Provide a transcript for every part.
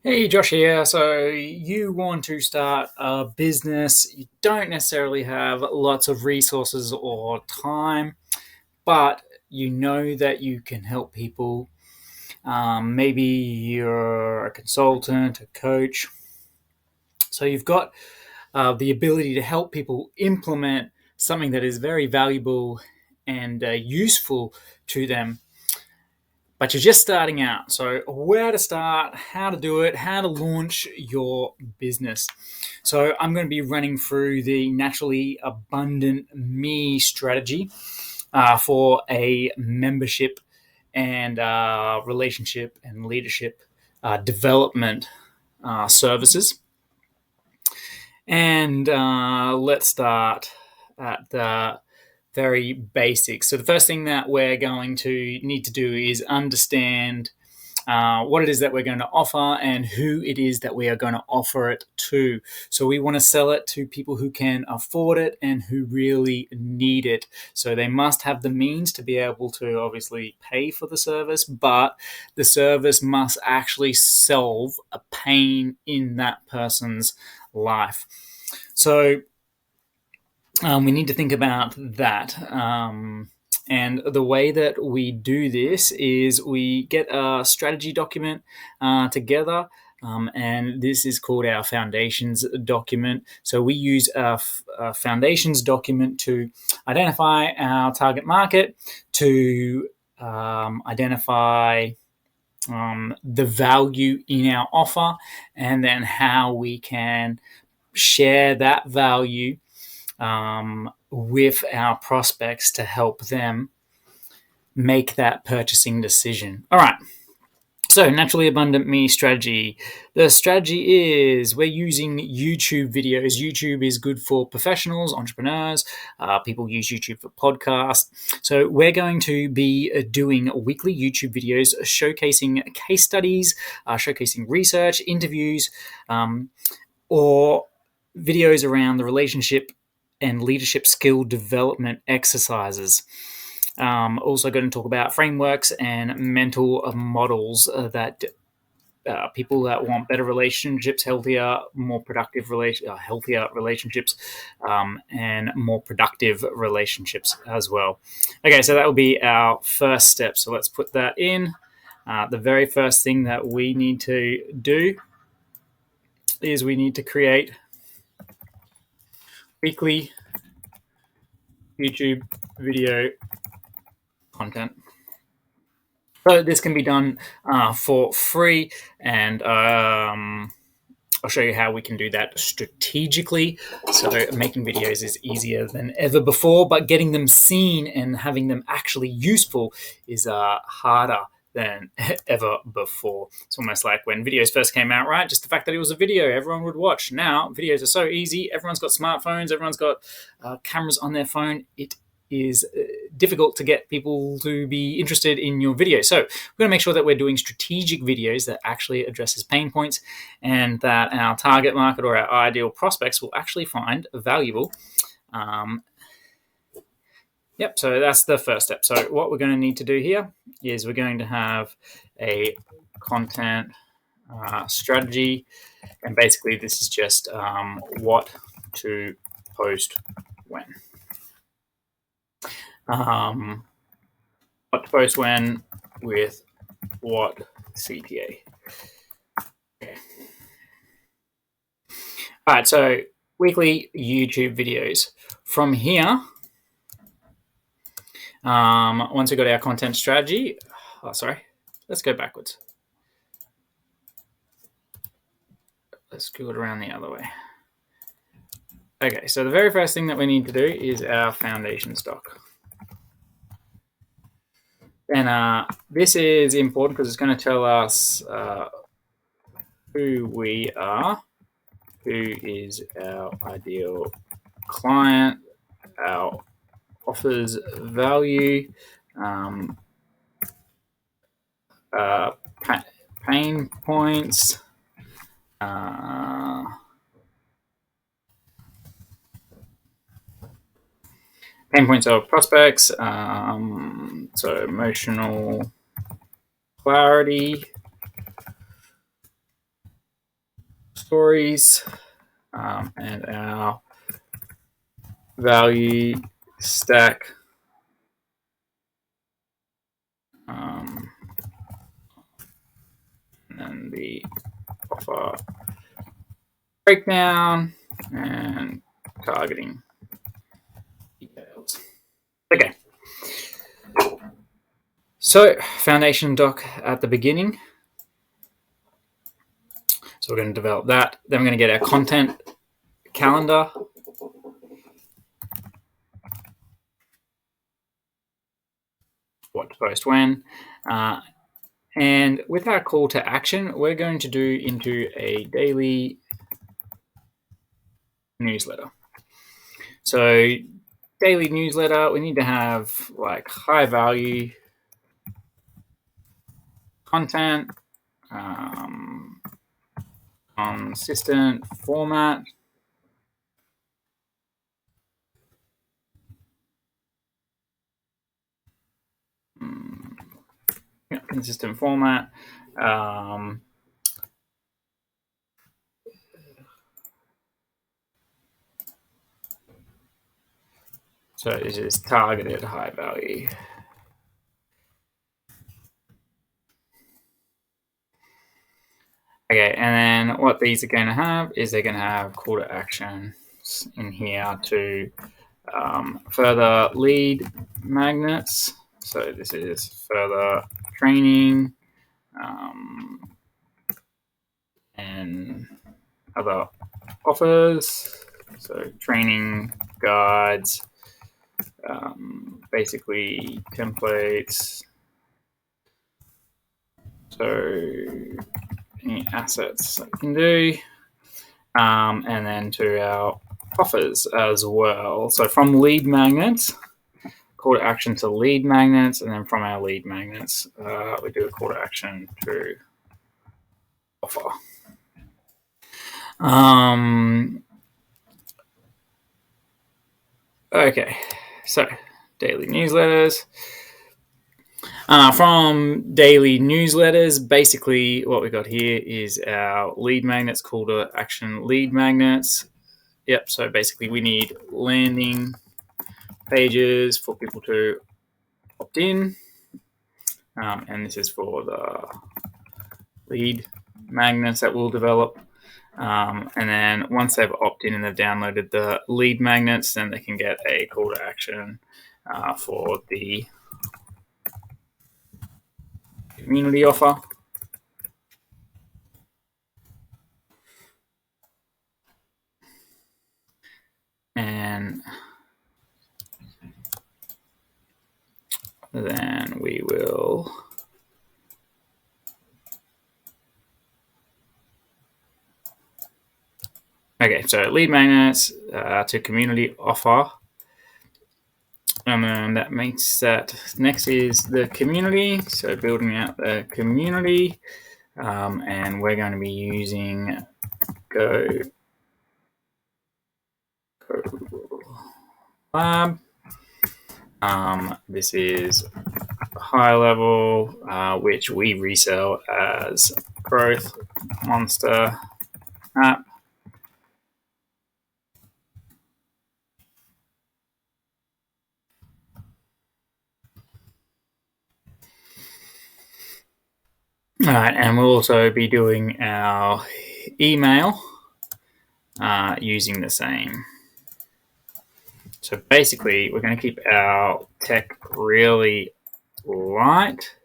Hey, Josh here. So, you want to start a business. You don't necessarily have lots of resources or time, but you know that you can help people. Maybe you're a consultant, a coach. So, you've got the ability to help people implement something that is very valuable and useful to them, but you're just starting out. So, where to start, how to do it, how to launch your business. So, I'm going to be running through the naturally abundant me strategy for a membership and relationship and leadership development services. And let's start at the very basic. So the first thing that we're going to need to do is understand what it is that we're going to offer and who it is that we are going to offer it to. So we want to sell it to people who can afford it and who really need it. So they must have the means to be able to obviously pay for the service, but the service must actually solve a pain in that person's life. So we need to think about that. And the way that we do this is we get a strategy document together. And this is called our foundations document. So we use a foundations document to identify our target market, to identify the value in our offer, and then how we can share that value with our prospects to help them make that purchasing decision. All right. So, naturally abundant me strategy. The strategy is we're using YouTube videos. YouTube is good for professionals, entrepreneurs. People use YouTube for podcasts. So, we're going to be doing weekly YouTube videos showcasing case studies, showcasing research, interviews, or videos around the relationship and leadership skill development exercises. Also going to talk about frameworks and mental models that people that want better relationships, healthier, more productive, healthier relationships, and more productive relationships as well. Okay, so that will be our first step. So let's put that in. The very first thing that we need to do is we need to create weekly YouTube video content. So this can be done for free, and I'll show you how we can do that strategically. So making videos is easier than ever before, but getting them seen and having them actually useful is harder than ever before. It's almost like when videos first came out, right? Just the fact that it was a video, everyone would watch. Now, videos are so easy. Everyone's got smartphones. Everyone's got cameras on their phone. It is difficult to get people to be interested in your video. So we're going to make sure that we're doing strategic videos that actually addresses pain points and that our target market or our ideal prospects will actually find valuable. Yep, so that's the first step. So what we're going to need to do here is we're going to have a content strategy, and basically this is just what to post when. What to post when with what CPA. Okay. All right, so weekly YouTube videos. From here, once we've got our content strategy, let's go backwards. Let's go it around the other way. Okay, so the very first thing that we need to do is our foundations doc. And this is important because it's going to tell us who we are, who is our ideal client, our offers value, pain points, pain points of prospects, so emotional clarity, stories, and our value stack, and then the offer breakdown and targeting details. Okay. So foundation doc at the beginning. So we're going to develop that. Then we're going to get our content calendar. What to post when. And with our call to action, we're going to do into a daily newsletter. So daily newsletter, we need to have like high value content, consistent format, consistent format. So this is targeted high value. Okay, and then what these are going to have is they're going to have call to action in here to further lead magnets. So this is further training and other offers. So training guides, basically templates. So any assets I can do, and then to our offers as well. So from lead magnets, call to action to lead magnets, and then from our lead magnets, we do a call to action to offer. Okay, so daily newsletters. From daily newsletters, basically what we got here is our lead magnets, call to action lead magnets. Yep, so basically we need landing pages for people to opt in. And this is for the lead magnets that we'll develop. And then once they've opted in and they've downloaded the lead magnets, then they can get a call to action for the community offer. And then we will okay, so lead magnets to community offer. And then that makes that next is the community. So building out the community. And we're going to be using Go Lab. This is high level, which we resell as Growth Monster app. All right, and we'll also be doing our email using the same. So basically, we're going to keep our tech really light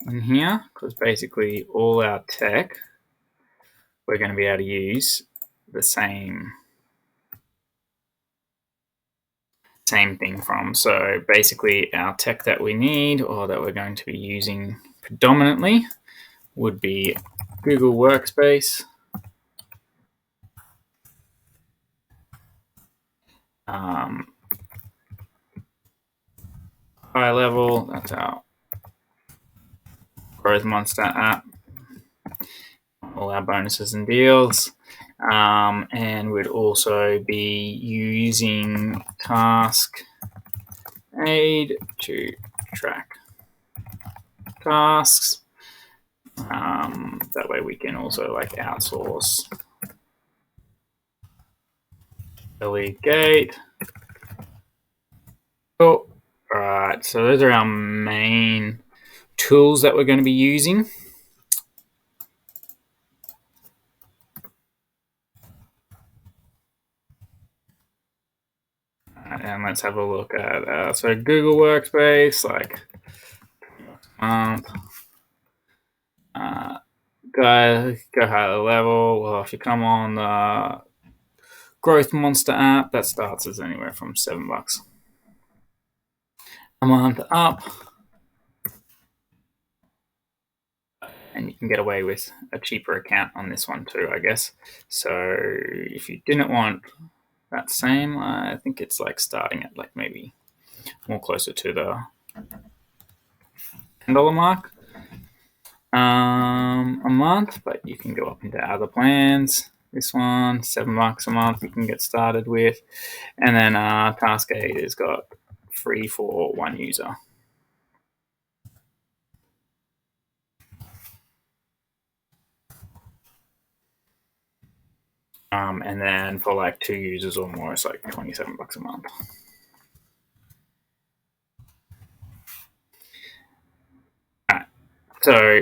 in here because basically all our tech we're going to be able to use the same thing from. So basically our tech that we need or that we're going to be using predominantly would be Google Workspace, high level, that's our Growth Monster app, all our bonuses and deals, and we'd also be using Task Aid to track tasks. That way we can also like outsource the lead gate. Cool. All right, so those are our main tools that we're going to be using. And let's have a look at so Google Workspace, like go higher level. Well, if you come on the Growth Monster app, that starts as anywhere from $7 a month up, and you can get away with a cheaper account on this one too, I guess. So if you didn't want that same, I think it's like starting at like maybe more closer to the $10 mark a month, but you can go up into other plans. This one, $7 a month, you can get started with, and then Task 8 has got free for one user. And then for like 2 users or more, it's like $27 a month. All right. So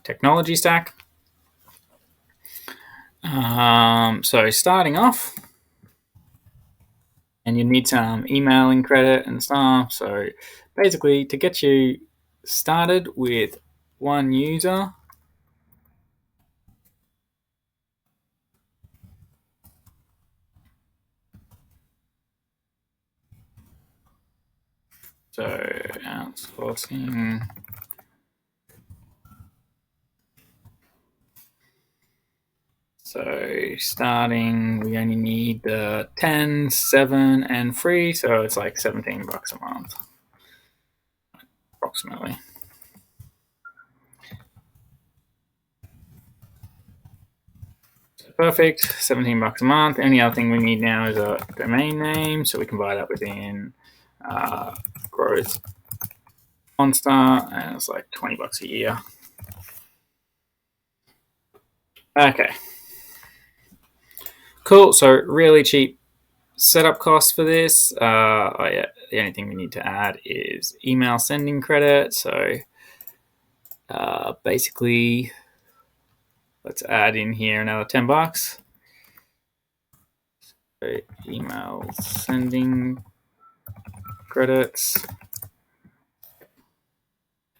technology stack. So starting off, and you need some emailing credit and stuff. So basically, to get you started with one user, so outsourcing. So starting, we only need the 10, 7, and free, so it's like $17 a month, approximately. So perfect, $17 a month. Only other thing we need now is a domain name, so we can buy that within Growth Monster, and it's like $20 a year. Okay. Cool, so really cheap setup cost for this. Yeah, the only thing we need to add is email sending credit. So basically, let's add in here another $10. So email sending credits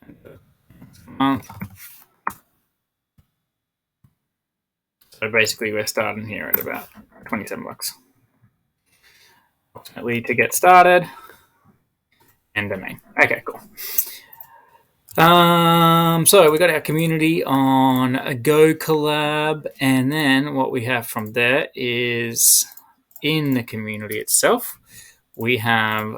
a month. So basically, we're starting here at about $27 ultimately to get started. And domain. Okay, cool. So we got our community on Go Collab, and then what we have from there is in the community itself, we have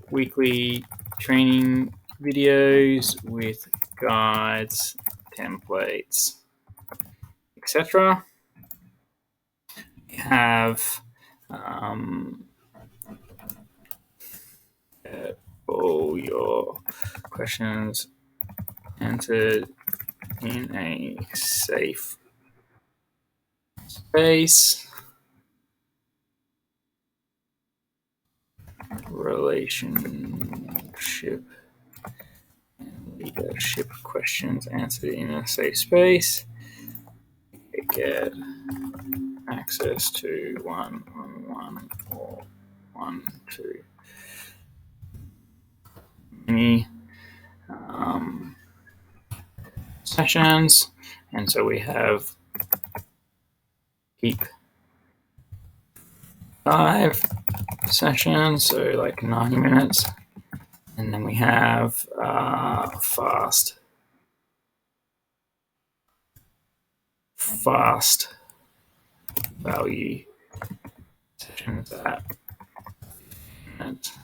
weekly training videos with guides, templates, etc. We have all your questions answered in a safe space. Relationship and leadership questions answered in a safe space. You get access to 1-on-1 or 1-to many sessions, and so we have keep 5 sessions, so like 90 minutes, and then we have fast value sessions at minutes.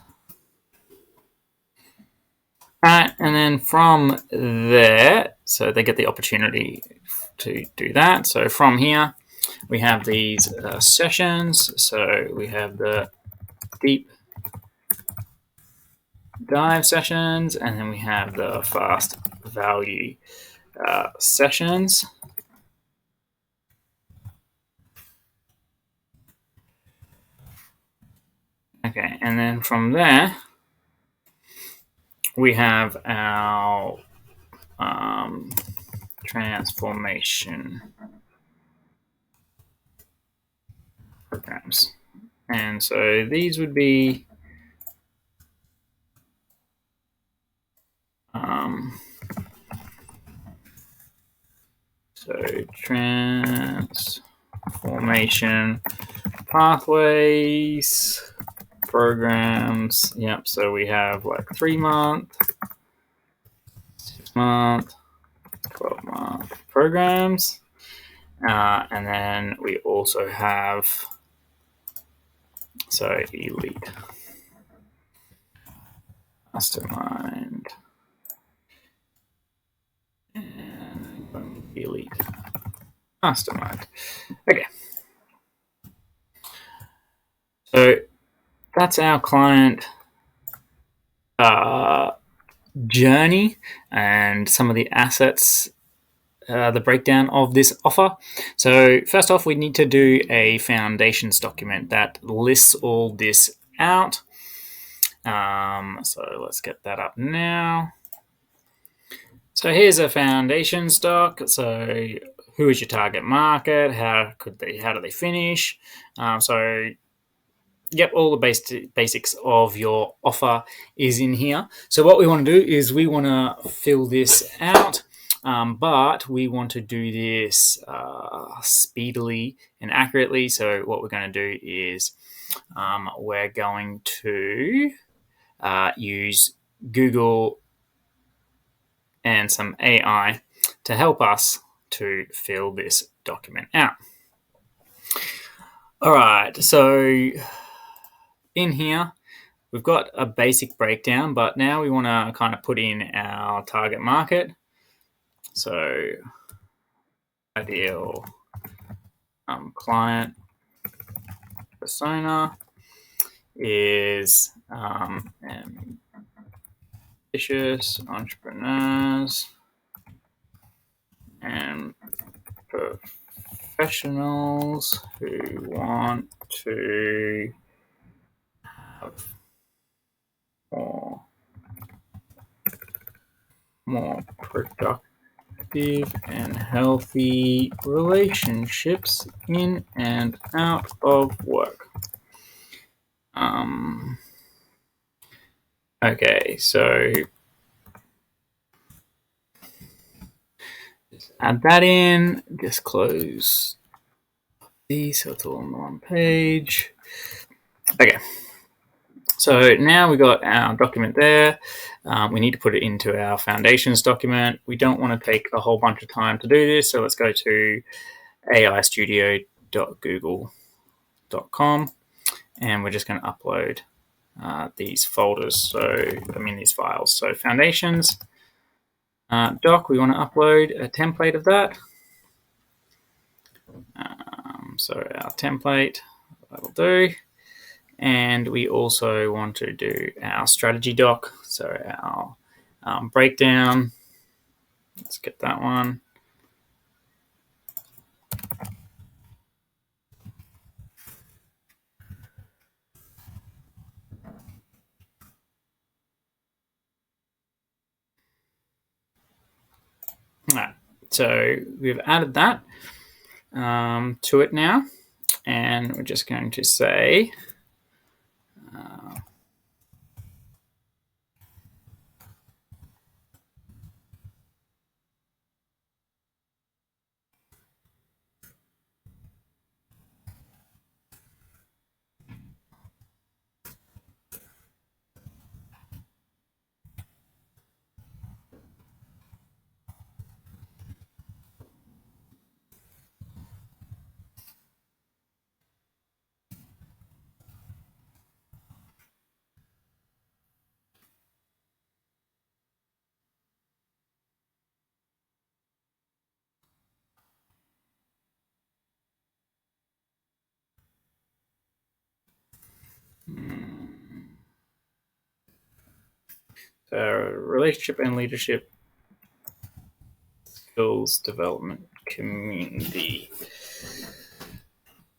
Right, and then from there, so they get the opportunity to do that. So from here, we have these sessions. So we have the deep dive sessions, and then we have the fast value sessions. Okay, and then from there, we have our transformation programs. And so these would be so transformation pathways programs. Yep, so we have like 3-month, 6-month, 12-month programs. And then we also have elite, mastermind, and elite, mastermind. Okay. So that's our client journey and some of the assets, the breakdown of this offer. So first off, we need to do a foundations document that lists all this out. So let's get that up now. So here's a foundations doc. So who is your target market? How do they finish? Yep, all the basics of your offer is in here. So what we want to do is we want to fill this out, but we want to do this speedily and accurately. So what we're going to do is we're going to use Google and some AI to help us to fill this document out. All right, so in here, we've got a basic breakdown, but now we want to kind of put in our target market. So ideal client persona is ambitious entrepreneurs and professionals who want to have more productive and healthy relationships in and out of work. Okay, so just add that in, just close these so it's all on one page. Okay, so now we got our document there. We need to put it into our foundations document. We don't want to take a whole bunch of time to do this, so let's go to aistudio.google.com and we're just going to upload these folders, these files. So foundations doc, we want to upload a template of that. So our template, that'll do. And we also want to do our strategy doc, so our breakdown. Let's get that one. All right, so we've added that to it now, and we're just going to say relationship and leadership skills development community.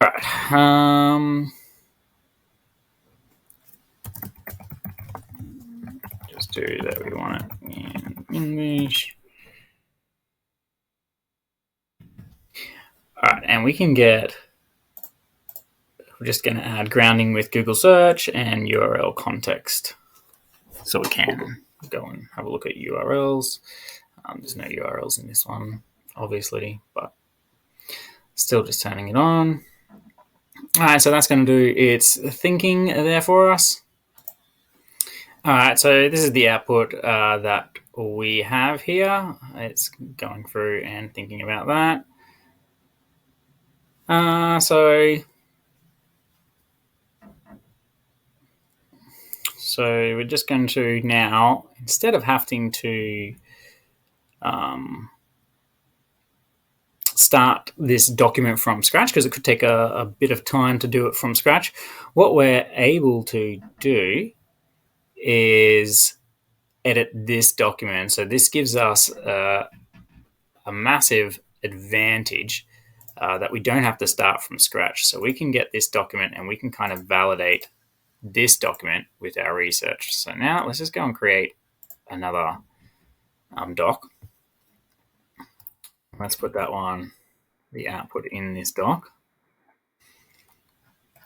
All right. Just do that. We want it in English. All right, and we can get. We're just going to add grounding with Google search and URL context, so we can go and have a look at URLs. There's no URLs in this one, obviously, but still just turning it on. All right, so that's going to do its thinking there for us. All right, so this is the output that we have here. It's going through and thinking about that. So we're just going to now, instead of having to start this document from scratch, because it could take a bit of time to do it from scratch, what we're able to do is edit this document. So this gives us a massive advantage that we don't have to start from scratch. So we can get this document and we can kind of validate this document with our research. So now let's just go and create another doc. Let's put that one, the output, in this doc.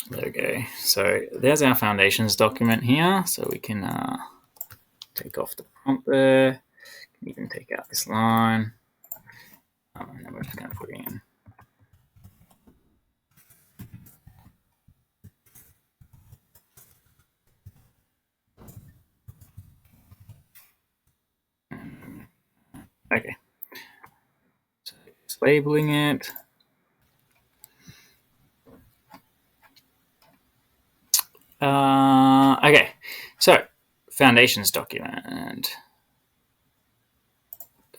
There we go. So there's our foundations document here. So we can take off the prompt there. You can take out this line. And then we're just going to put in okay. So just labeling it. Okay, so foundations document.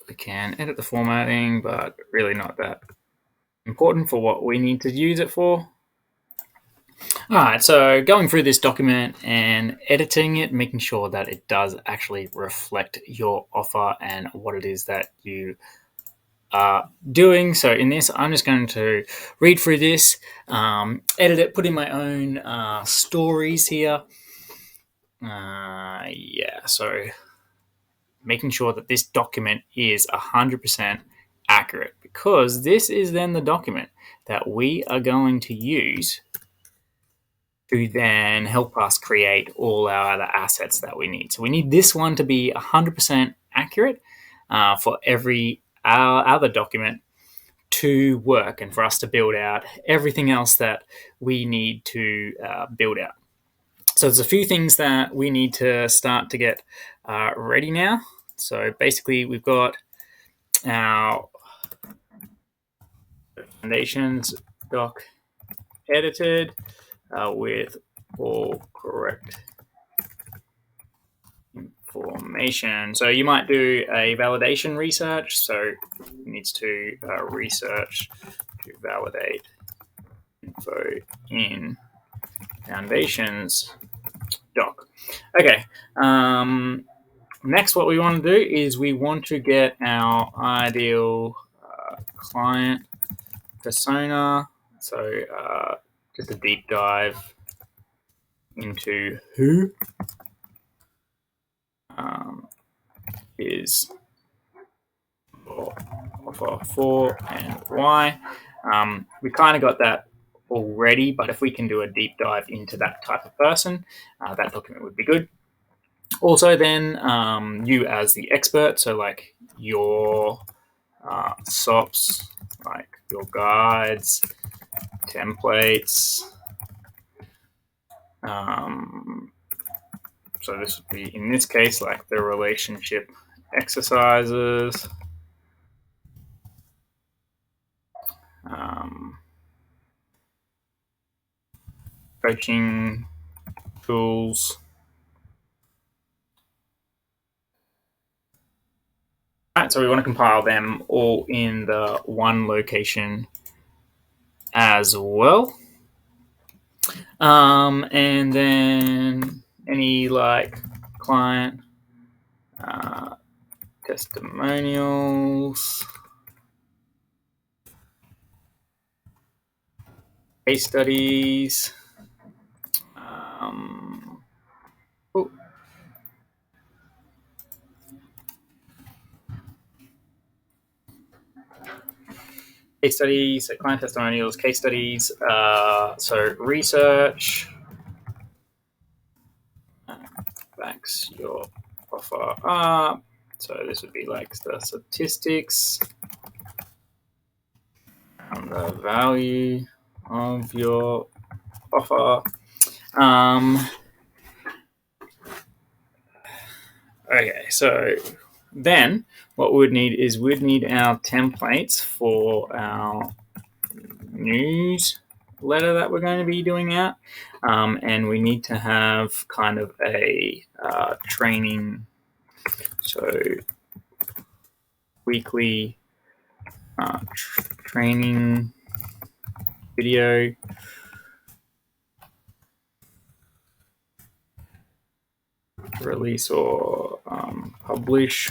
We can edit the formatting, but really not that important for what we need to use it for. All right, so going through this document and editing it, making sure that it does actually reflect your offer and what it is that you are doing. So in this, I'm just going to read through this, edit it, put in my own stories here. Yeah, so making sure that this document is 100% accurate, because this is then the document that we are going to use to then help us create all our other assets that we need. So we need this one to be 100% accurate for every other document to work and for us to build out everything else that we need to build out. So there's a few things that we need to start to get ready now. So basically we've got our foundations doc edited with all correct information. So you might do a validation research. So it needs to research to validate info in foundations doc. Okay. Next, what we want to do is we want to get our ideal client persona. So just a deep dive into who is offer for and why. We kind of got that already, but if we can do a deep dive into that type of person, that document would be good. Also then, you as the expert, so like your SOPs, like your guides, templates. So this would be, in this case, like the relationship exercises. Coaching tools. All right, so we want to compile them all in the one location as well. And then any like client testimonials, case studies, oh, case studies, so client testimonials, case studies, so research backs your offer up. So this would be like the statistics on the value of your offer. Okay, so then what we'd need is we'd need our templates for our newsletter that we're going to be doing out, and we need to have kind of a training, so weekly training video release or publish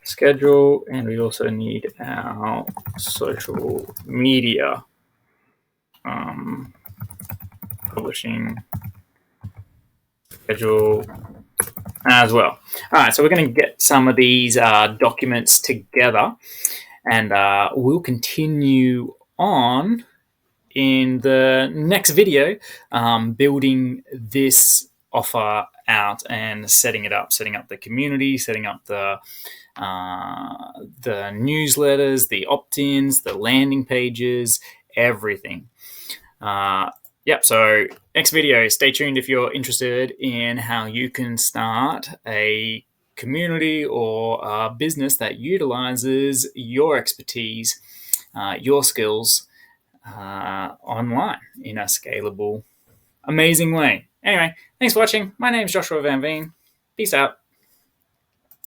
schedule, and we also need our social media publishing schedule as well. All right, so we're going to get some of these documents together, and we'll continue on in the next video, building this offer out and setting it up, setting up the community, setting up the newsletters, the opt-ins, the landing pages, everything. Yep, so next video, stay tuned if you're interested in how you can start a community or a business that utilizes your expertise, your skills online in a scalable, amazing way. Anyway, thanks for watching. My name is Joshua Van Veen. Peace out.